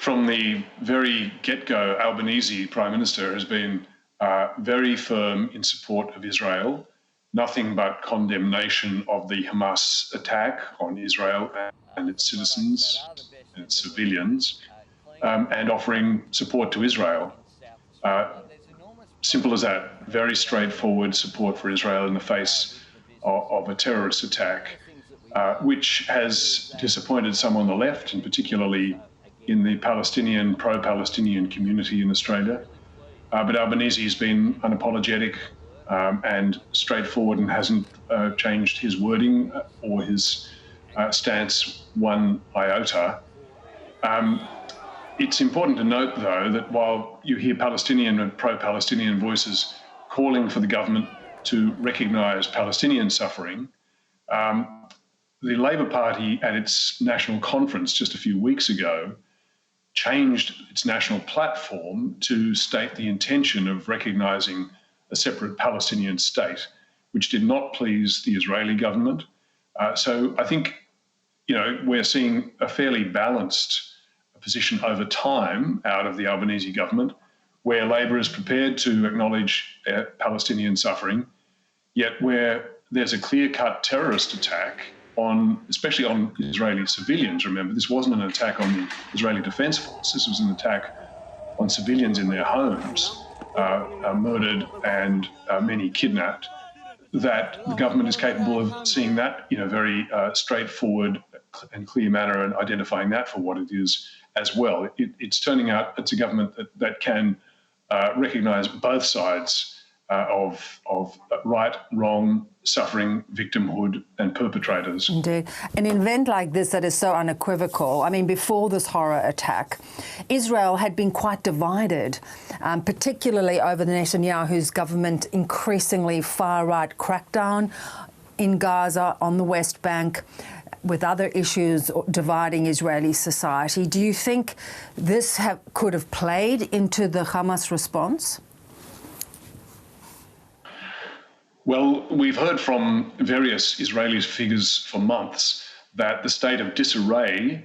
From the very get-go, Albanese Prime Minister has been very firm in support of Israel, nothing but condemnation of the Hamas attack on Israel and its citizens and its civilians, and offering support to Israel. Simple as that, very straightforward support for Israel in the face of a terrorist attack, which has disappointed some on the left, and particularly in the Palestinian, pro-Palestinian community in Australia. But Albanese has been unapologetic and straightforward and hasn't changed his wording or his stance one iota. It's important to note, though, that while you hear Palestinian and pro-Palestinian voices calling for the government to recognise Palestinian suffering, the Labor Party at its national conference just a few weeks ago changed its national platform to state the intention of recognising a separate Palestinian state, which did not please the Israeli government. So I think, we're seeing a fairly balanced position over time out of the Albanese government, where Labor is prepared to acknowledge Palestinian suffering, yet where there's a clear-cut terrorist attack especially on Israeli civilians. Remember, this wasn't an attack on the Israeli Defense Force. This was an attack on civilians in their homes, murdered and many kidnapped, that the government is capable of seeing that in a very straightforward and clear manner and identifying that for what it is as well. It's turning out it's a government that can recognise both sides of right, wrong, suffering, victimhood and perpetrators. Indeed. An event like this that is so unequivocal, I mean, before this horror attack, Israel had been quite divided, particularly over the Netanyahu's government increasingly far-right crackdown in Gaza, on the West Bank, with other issues dividing Israeli society. Do you think this could have played into the Hamas response? Well, we've heard from various Israeli figures for months that the state of disarray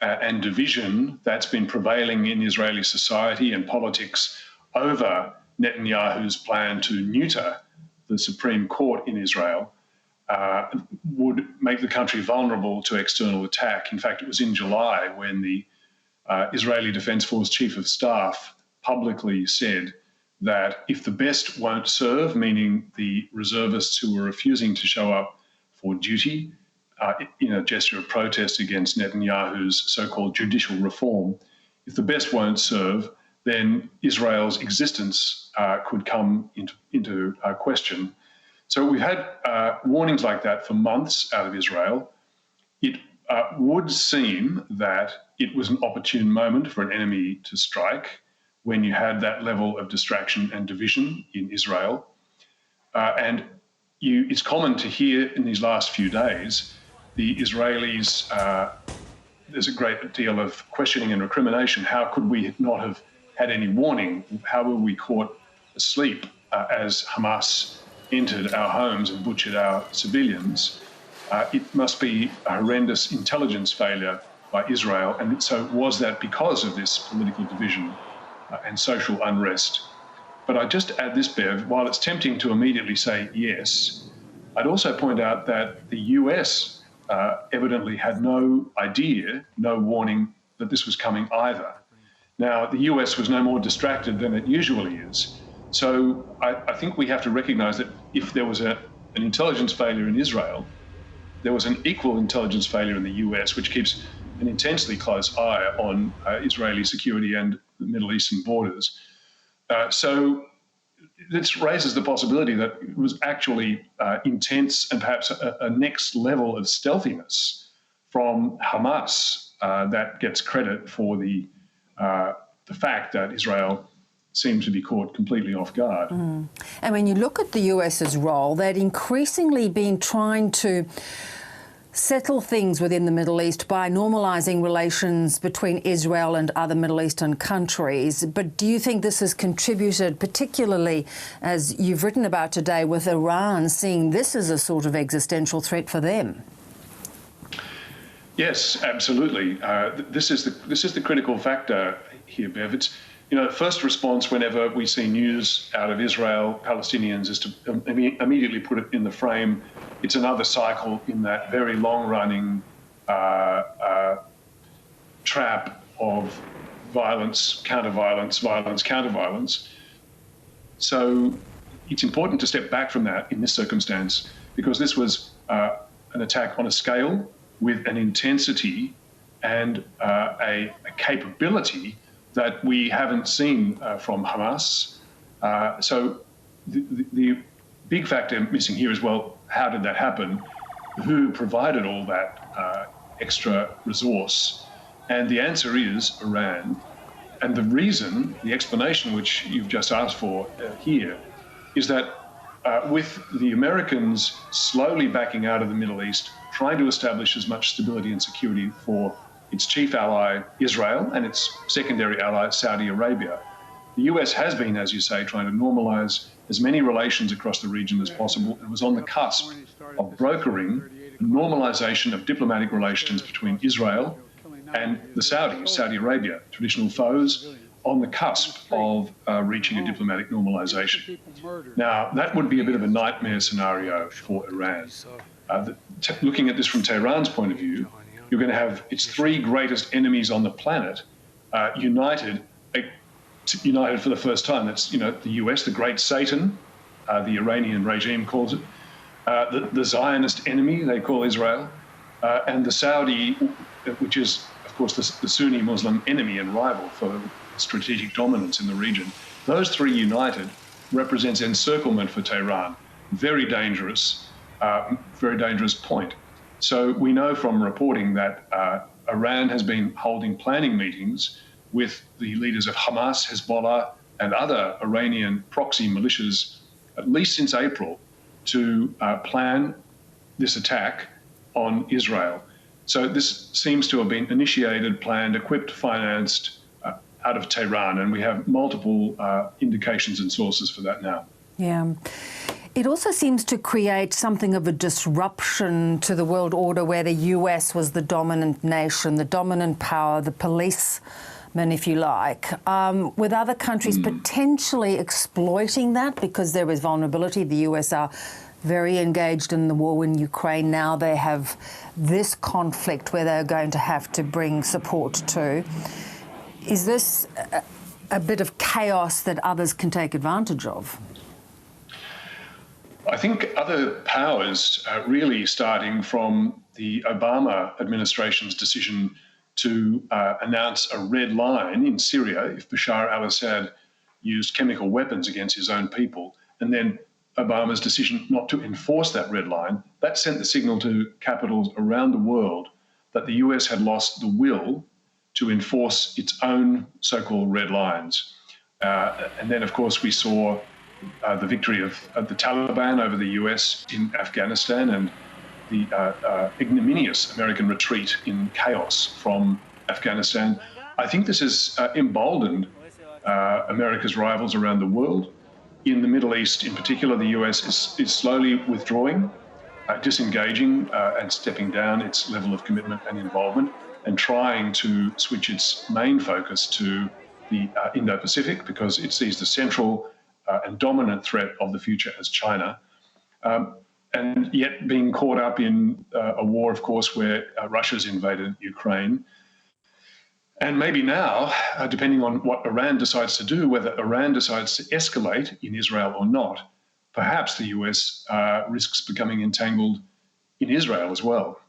and division that's been prevailing in Israeli society and politics over Netanyahu's plan to neuter the Supreme Court in Israel would make the country vulnerable to external attack. In fact, it was in July when the Israeli Defense Force Chief of Staff publicly said that if the best won't serve, meaning the reservists who were refusing to show up for duty in a gesture of protest against Netanyahu's so-called judicial reform, if the best won't serve, then Israel's existence could come into question. So we've had warnings like that for months out of Israel. It would seem that it was an opportune moment for an enemy to strike when you had that level of distraction and division in Israel. It's common to hear in these last few days, the Israelis, there's a great deal of questioning and recrimination. How could we not have had any warning? How were we caught asleep as Hamas entered our homes and butchered our civilians? It must be a horrendous intelligence failure by Israel. And so was that because of this political division and social unrest? But I just add this, Bev, while it's tempting to immediately say yes, I'd also point out that the US evidently had no idea, no warning that this was coming either. Now, the US was no more distracted than it usually is. So I think we have to recognise that if there was an intelligence failure in Israel, there was an equal intelligence failure in the US, which keeps an intensely close eye on Israeli security and the Middle Eastern borders. So this raises the possibility that it was actually intense and perhaps a next level of stealthiness from Hamas that gets credit for the fact that Israel seemed to be caught completely off guard. And when you look at the US's role, they'd increasingly been trying to settle things within the Middle East by normalising relations between Israel and other Middle Eastern countries. But do you think this has contributed, particularly as you've written about today, with Iran seeing this as a sort of existential threat for them? Yes, absolutely. This is the critical factor here, Bev. It's, first response whenever we see news out of Israel, Palestinians, is to immediately put it in the frame. It's another cycle in that very long-running trap of violence, counter-violence, violence, counter-violence. So it's important to step back from that in this circumstance, because this was an attack on a scale with an intensity and a capability that we haven't seen from Hamas. So the big factor missing here is, well, how did that happen? Who provided all that extra resource? And the answer is Iran. And the reason, the explanation which you've just asked for here, is that with the Americans slowly backing out of the Middle East, trying to establish as much stability and security for its chief ally, Israel, and its secondary ally, Saudi Arabia, the US has been, as you say, trying to normalize as many relations across the region as possible, and was on the cusp of brokering a normalization of diplomatic relations between Israel and the Saudis, Saudi Arabia, traditional foes, on the cusp of reaching a diplomatic normalization. Now, that would be a bit of a nightmare scenario for Iran. Looking at this from Tehran's point of view, you're going to have its three greatest enemies on the planet united for the first time. That's, the US, the great Satan, the Iranian regime calls it, the Zionist enemy, they call Israel, and the Saudi, which is, of course, the Sunni Muslim enemy and rival for strategic dominance in the region. Those three united represents encirclement for Tehran. Very dangerous point. So we know from reporting that Iran has been holding planning meetings with the leaders of Hamas, Hezbollah, and other Iranian proxy militias, at least since April, to plan this attack on Israel. So this seems to have been initiated, planned, equipped, financed out of Tehran, and we have multiple indications and sources for that now. Yeah. It also seems to create something of a disruption to the world order where the US was the dominant nation, the dominant power, the policeman, if you like, with other countries potentially exploiting that because there is vulnerability. The US are very engaged in the war in Ukraine now. They have this conflict where they're going to have to bring support to. Is this a bit of chaos that others can take advantage of? I think other powers, really starting from the Obama administration's decision to announce a red line in Syria if Bashar al-Assad used chemical weapons against his own people, and then Obama's decision not to enforce that red line, that sent the signal to capitals around the world that the US had lost the will to enforce its own so-called red lines. And then, of course, we saw the victory of the Taliban over the US in Afghanistan and the ignominious American retreat in chaos from Afghanistan. I think this has emboldened America's rivals around the world. In the Middle East, in particular, the US is slowly withdrawing, disengaging and stepping down its level of commitment and involvement, and trying to switch its main focus to the Indo-Pacific because it sees the central and dominant threat of the future as China, and yet being caught up in a war, of course, where Russia's invaded Ukraine. And maybe now, depending on what Iran decides to do, whether Iran decides to escalate in Israel or not, perhaps the US risks becoming entangled in Israel as well.